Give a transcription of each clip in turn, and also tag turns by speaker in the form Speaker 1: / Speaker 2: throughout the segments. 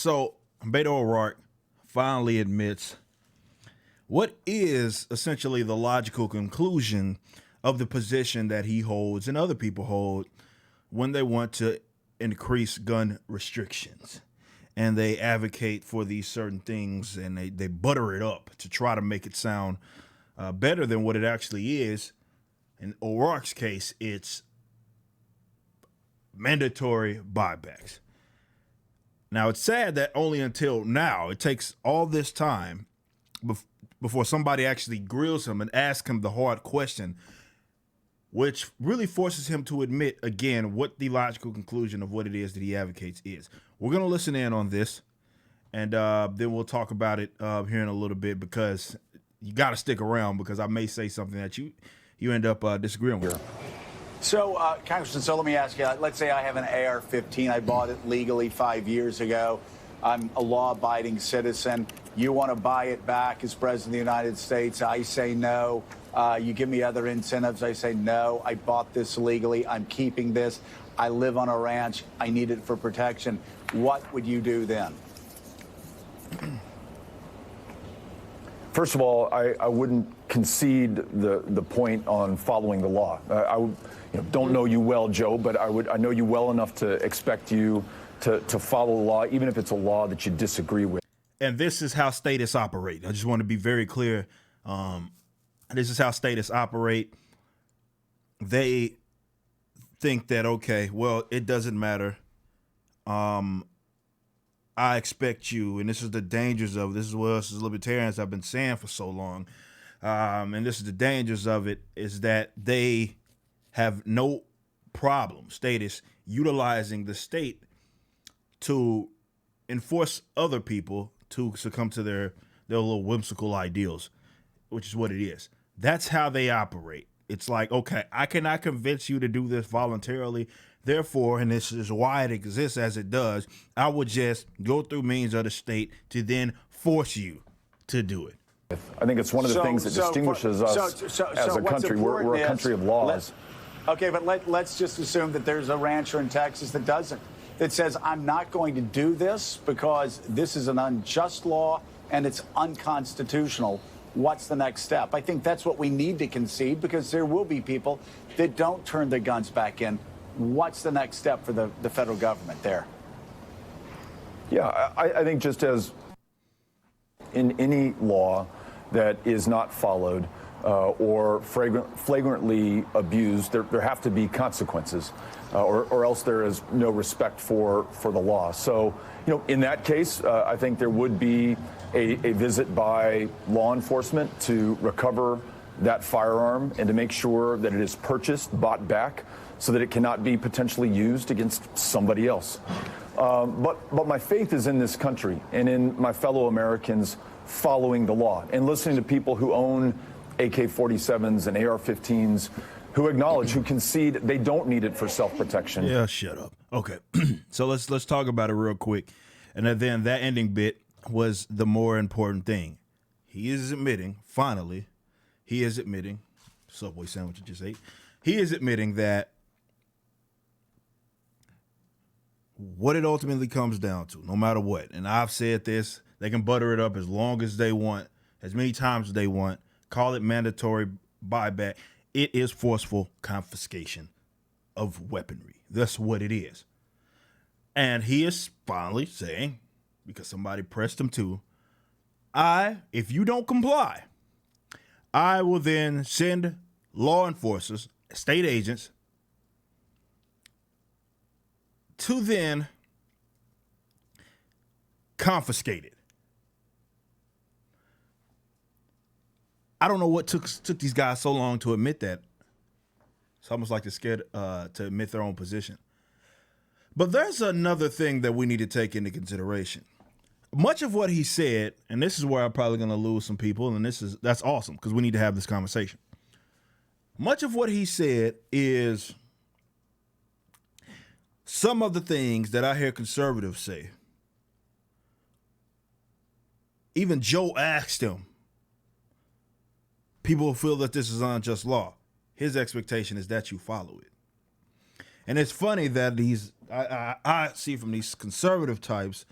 Speaker 1: So Beto O'Rourke finally admits what is essentially the logical conclusion of the position that he holds and other people hold when they want to increase gun restrictions. And they advocate for these certain things and they butter it up to try to make it sound better than what it actually is. In O'Rourke's case, it's mandatory buybacks. Now, it's sad that only until now, it takes all this time before somebody actually grills him and asks him the hard question, which really forces him to admit, again, what the logical conclusion of what it is that he advocates is. We're going to listen in on this, and then we'll talk about it here in a little bit, because you got to stick around, because I may say something that you end up disagreeing with.
Speaker 2: So, Congressman, so let me ask you, let's say I have an AR-15. I bought it legally 5 years ago. I'm a law-abiding citizen. You want to buy it back as President of the United States. I say no. You give me other incentives. I say no. I bought this legally. I'm keeping this. I live on a ranch. I need it for protection. What would you do then?
Speaker 3: First of all, I wouldn't concede the point on following the law. Don't know you well, Joe, but I know you well enough to expect you to follow the law, even if it's a law that you disagree with.
Speaker 1: And this is how statists operate. I just want to be very clear. This is how statists operate. They think that, okay, well, it doesn't matter. I expect you, and this is the dangers of this is what us as libertarians have been saying for so long. And this is the dangers of it, is that they have no problem, statists, utilizing the state to enforce other people to succumb to their little whimsical ideals, which is what it is. That's how they operate. It's like, okay, I cannot convince you to do this voluntarily. Therefore, and this is why it exists as it does, I would just go through means of the state to then force you to do it.
Speaker 3: I think it's one of the things that distinguishes us as a country. We're a country of laws.
Speaker 2: Okay, but let's just assume that there's a rancher in Texas that says, I'm not going to do this because this is an unjust law and it's unconstitutional. What's the next step? I think that's what we need to concede, because there will be people that don't turn their guns back in. What's the next step for the federal government there?
Speaker 3: Yeah, I think just as in any law that is not followed or flagrantly abused, there have to be consequences, or else there is no respect for the law. So, in that case, I think there would be a visit by law enforcement to recover that firearm and to make sure that it is purchased, bought back, so that it cannot be potentially used against somebody else. But my faith is in this country and in my fellow Americans following the law and listening to people who own AK-47s and AR-15s, who acknowledge, who concede they don't need it for self-protection.
Speaker 1: Yeah, shut up. Okay, so let's talk about it real quick. And then that ending bit was the more important thing. He is admitting, finally, Subway sandwich I just ate, he is admitting that what it ultimately comes down to, no matter what, and I've said this, they can butter it up as long as they want, as many times as they want, call it mandatory buyback. It is forceful confiscation of weaponry. That's what it is. And he is finally saying, because somebody pressed him to, if you don't comply, I will then send law enforcers, state agents, to then confiscate it. I don't know what took these guys so long to admit that. It's almost like they're scared to admit their own position. But there's another thing that we need to take into consideration. Much of what he said, and this is where I'm probably going to lose some people, and that's awesome because we need to have this conversation. Much of what he said is some of the things that I hear conservatives say. Even Joe asked him, people feel that this is unjust law. His expectation is that you follow it. And it's funny that I see from these conservative types,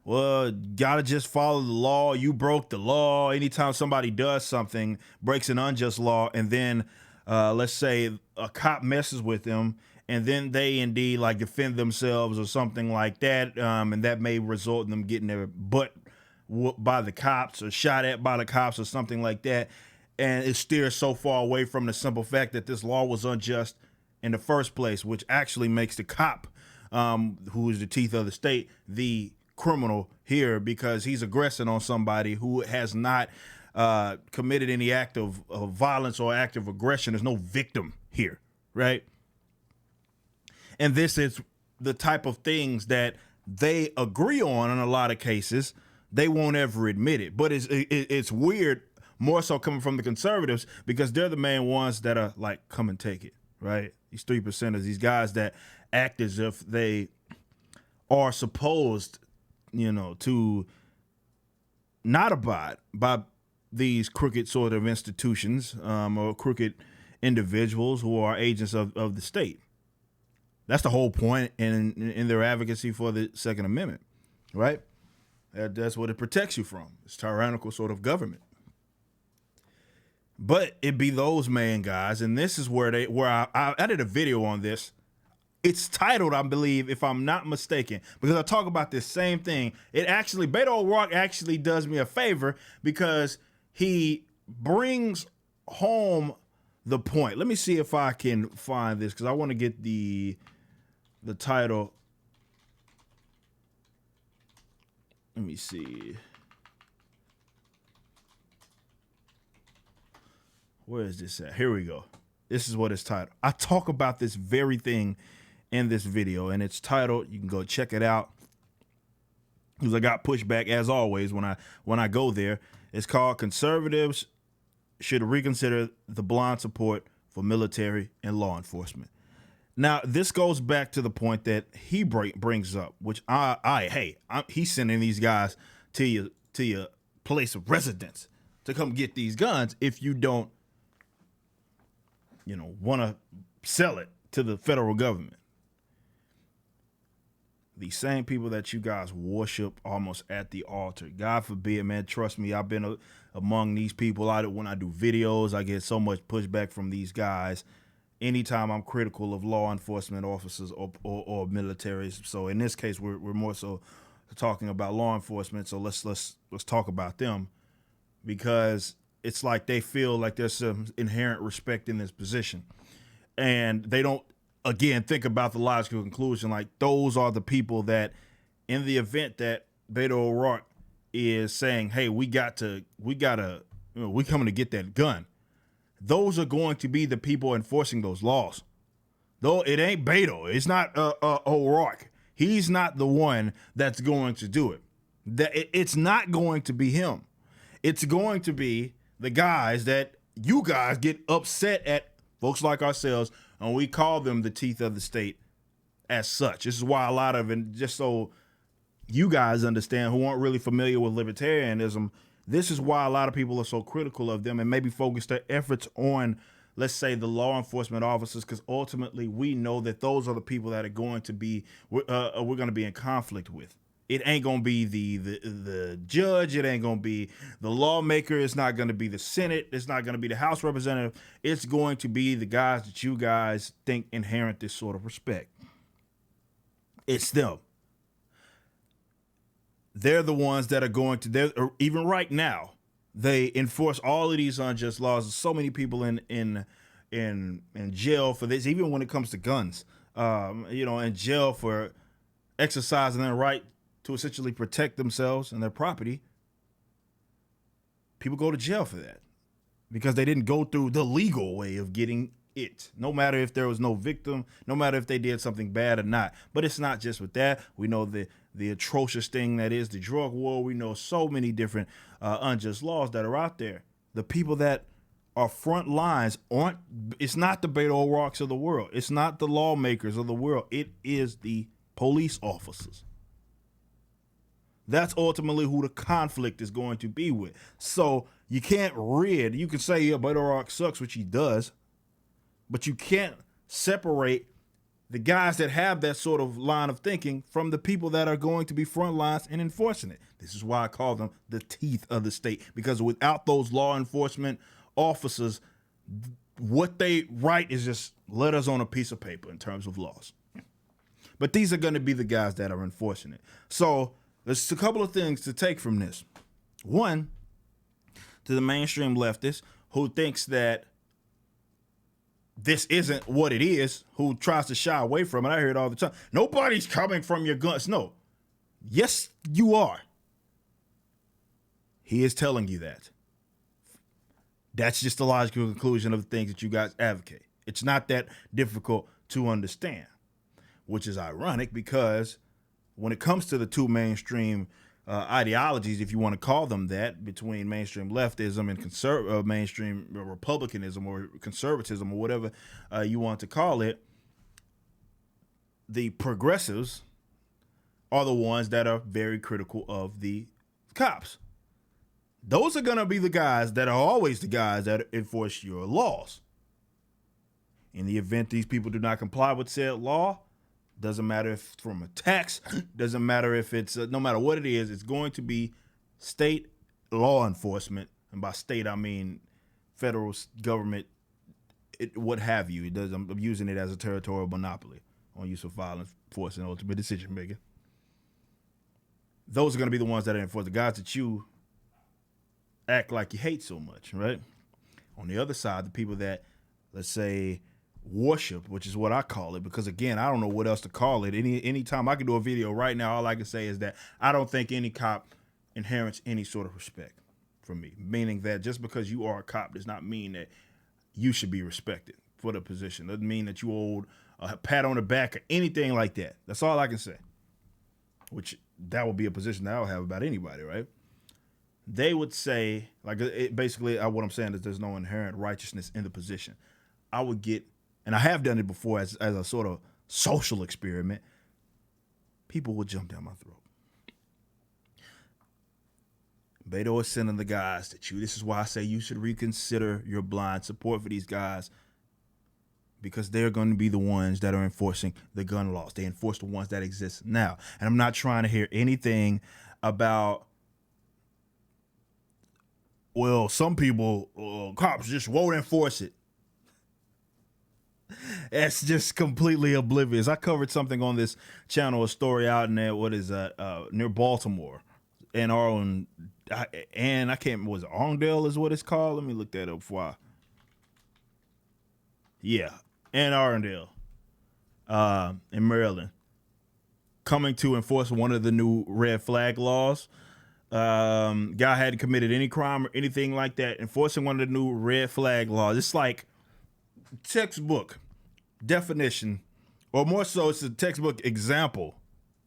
Speaker 1: well, gotta just follow the law. You broke the law. Anytime somebody does something, breaks an unjust law, and then let's say a cop messes with them, and then they indeed like defend themselves or something like that, and that may result in them getting their butt whooped by the cops or shot at by the cops or something like that. And it steers so far away from the simple fact that this law was unjust in the first place, which actually makes the cop, who is the teeth of the state, the criminal here, because he's aggressing on somebody who has not committed any act of violence or act of aggression. There's no victim here, right? And this is the type of things that they agree on in a lot of cases. They won't ever admit it, but it's weird, more so coming from the conservatives, because they're the main ones that are like, come and take it, right? These 3%ers, these guys that act as if they are supposed, to not abide by these crooked sort of institutions or crooked individuals who are agents of the state. That's the whole point in their advocacy for the Second Amendment, right? That's what it protects you from. It's tyrannical sort of government. But it be those main guys, and this is where I did a video on this. It's titled, I believe, if I'm not mistaken, because I talk about this same thing. Beto O'Rourke actually does me a favor because he brings home the point. Let me see if I can find this, because I want to get the title. Let me see. Where is this at? Here we go. This is what it's titled. I talk about this very thing in this video, and it's titled, you can go check it out, because I got pushback as always when I go there. It's called "Conservatives Should Reconsider the Blind Support for Military and Law Enforcement." Now, this goes back to the point that he brings up, which he's sending these guys to your place of residence to come get these guns if you don't, want to sell it to the federal government. The same people that you guys worship almost at the altar. God forbid, man, trust me, I've been among these people. When I do videos, I get so much pushback from these guys anytime I'm critical of law enforcement officers or militaries. So in this case, we're more so talking about law enforcement. So let's talk about them, because it's like they feel like there's some inherent respect in this position, and they don't, again, think about the logical conclusion. Like, those are the people that, in the event that Beto O'Rourke is saying, hey, we coming to get that gun, those are going to be the people enforcing those laws. Though it ain't Beto, it's not O'Rourke. He's not the one that's going to do it. It's not going to be him. It's going to be the guys that you guys get upset at, folks like ourselves, and we call them the teeth of the state as such. This is why a lot of it, just so you guys understand who aren't really familiar with libertarianism, this is why a lot of people are so critical of them and maybe focus their efforts on, let's say, the law enforcement officers, because ultimately we know that those are the people that are going to be, we're going to be in conflict with. It ain't going to be the judge. It ain't going to be the lawmaker. It's not going to be the Senate. It's not going to be the House representative. It's going to be the guys that you guys think inherit this sort of respect. It's them. They're the ones that are going to, even right now, they enforce all of these unjust laws. There's so many people in jail for this, even when it comes to guns, in jail for exercising their right to essentially protect themselves and their property. People go to jail for that because they didn't go through the legal way of getting it, no matter if there was no victim, no matter if they did something bad or not. But it's not just with that. We know the atrocious thing that is the drug war. We know so many different unjust laws that are out there. The people that are front lines it's not the Beto O'Rourke's of the world. It's not the lawmakers of the world. It is the police officers. That's ultimately who the conflict is going to be with. So you can't you can say, yeah, Beto O'Rourke sucks, which he does, but you can't separate the guys that have that sort of line of thinking from the people that are going to be front lines and enforcing it. This is why I call them the teeth of the state, because without those law enforcement officers, what they write is just letters on a piece of paper in terms of laws. But these are going to be the guys that are enforcing it. So there's a couple of things to take from this. One, to the mainstream leftist who thinks that this isn't what it is, who tries to shy away from it. I hear it all the time. Nobody's coming from your guns. No. Yes, you are. He is telling you that. That's just the logical conclusion of the things that you guys advocate. It's not that difficult to understand, which is ironic because when it comes to the two mainstream ideologies, if you want to call them that, between mainstream leftism and mainstream republicanism or conservatism or whatever you want to call it, the progressives are the ones that are very critical of the cops. Those are going to be the guys that are always the guys that enforce your laws. In the event these people do not comply with said law, doesn't matter if it's from a tax, doesn't matter if it's, no matter what it is, it's going to be state law enforcement. And by state, I mean federal government, what have you. I'm using it as a territorial monopoly on use of violence, force, and ultimate decision making. Those are going to be the ones that are enforced. The guys that you act like you hate so much, right? On the other side, the people that, let's say, worship, which is what I call it, because again, I don't know what else to call it. Anytime I can do a video right now, all I can say is that I don't think any cop inherits any sort of respect from me, meaning that just because you are a cop does not mean that you should be respected for the position. Doesn't mean that you owed a pat on the back or anything like that. That's all I can say, which that would be a position that I would have about anybody, right? They would say, like, basically what I'm saying is there's no inherent righteousness in the position. I would get, and I have done it before as a sort of social experiment, people would jump down my throat. Beto is sending the guys that this is why I say you should reconsider your blind support for these guys, because they're going to be the ones that are enforcing the gun laws. They enforce the ones that exist now. And I'm not trying to hear anything about, well, some people, cops just won't enforce it. That's just completely oblivious. I covered something on this channel, a story out in there, near Baltimore, and I can't remember, was it Arndale is what it's called? Let me look that up for Ann Arundel, in Maryland, coming to enforce one of the new red flag laws. Guy hadn't committed any crime or anything like that, enforcing one of the new red flag laws. It's like textbook definition, or more so, it's a textbook example,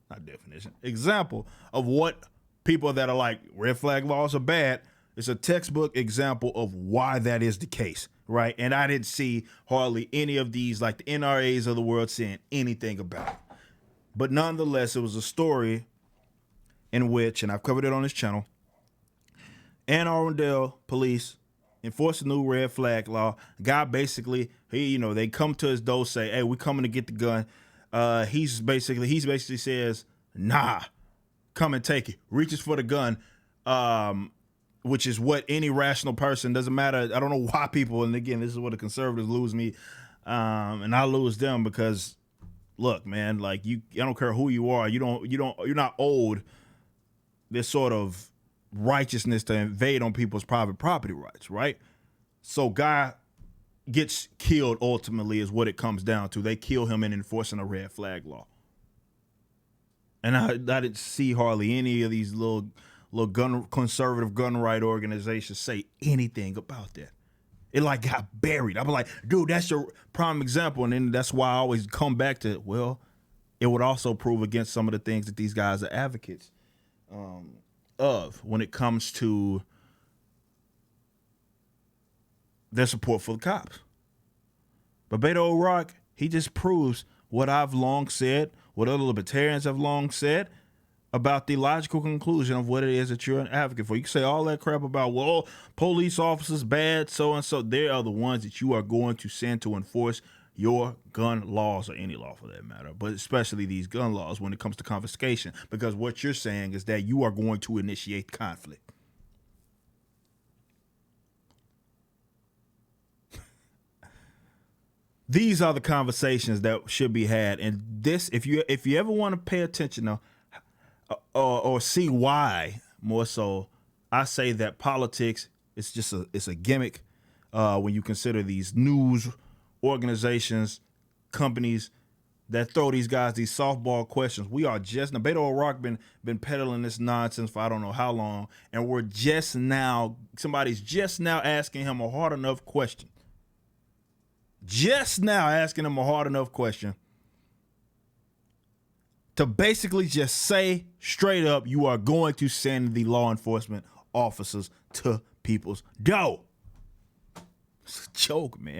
Speaker 1: not definition, example of what people that are like red flag laws are bad. It's a textbook example of why that is the case, right? And I didn't see hardly any of these, like the NRAs of the world, saying anything about it. But nonetheless, it was a story in which, and I've covered it on this channel, Anne Arundel police enforce the new red flag law. Guy basically, they come to his door, say, "Hey, we coming to get the gun." He basically says, "Nah, come and take it." Reaches for the gun, which is what any rational person, doesn't matter. I don't know why people, and again, this is where the conservatives lose me, and I lose them, because look, man, like I don't care who you are, you're not owed this sort of righteousness to invade on people's private property rights, right? So guy gets killed ultimately is what it comes down to. They kill him in enforcing a red flag law. And I didn't see hardly any of these little conservative gun right organizations say anything about that. It like got buried. I'm like, dude, that's your prime example. And then that's why I always come back to, well, it would also prove against some of the things that these guys are advocates of when it comes to their support for the cops. But Beto O'Rourke, he just proves what I've long said, what other libertarians have long said about the logical conclusion of what it is that you're an advocate for. You can say all that crap about, well, police officers bad, so and so. They are the ones that you are going to send to enforce your gun laws, or any law for that matter, but especially these gun laws when it comes to confiscation, because what you're saying is that you are going to initiate conflict. These are the conversations that should be had, and this, if you ever want to pay attention or see why, more so, I say that politics is just it's a gimmick when you consider these news organizations, companies that throw these guys these softball questions. We are just now, Beto O'Rourke been peddling this nonsense for I don't know how long, and somebody's just now asking him a hard enough question. Just now asking him a hard enough question to basically just say straight up, you are going to send the law enforcement officers to people's door. It's a joke, man.